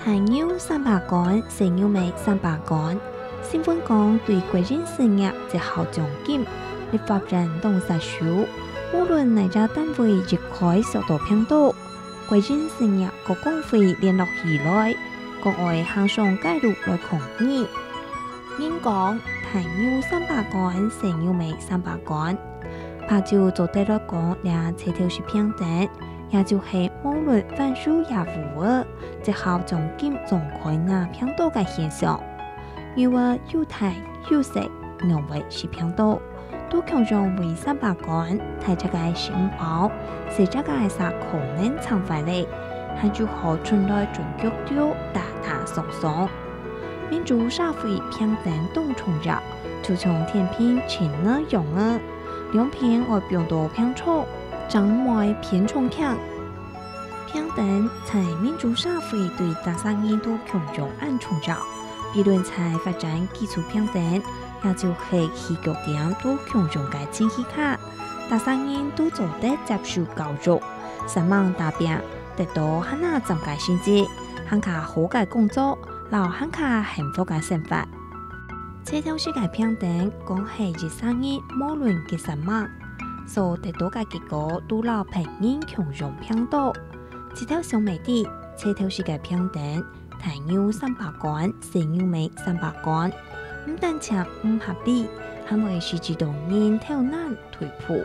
太陽300竿，小牛尾300竿。新聞講對國人事業一項獎金，立法人動實數，無論哪家單位一概受到偏多，國人事業各工會聯絡起來，國外向上介入來抗議。應講太陽300竿，小牛尾300竿。拍照做得來講，倆這條是平等。也就是無論犯事也無惡，一項獎金仲可拿偏多嘅現象。如果有大有細，認為是偏多，都強調為300竿，睇這個新報，是這個啥可能償回嚟，還就好存來準腳丟大大鬆鬆。民主社會平等動重要，就從天平前呢用啊，兩邊我變到偏重。掌外偏重強，平等在民主社會對大生意都強重按重要，比論在發展基礎平等，也就是起腳點都強重嘅經濟卡，大生意都做得接受教育，上網達標，得到很多增加薪資，很加好嘅工作，留很加幸福嘅生活。這條世界平等講係一生意，無論幾什麼。所得到嘅結果都老平人強容偏多，這條小美的，這條世界平等，太陽300竿，小牛尾300竿，唔單止唔合理，還會使自動人頭難退步。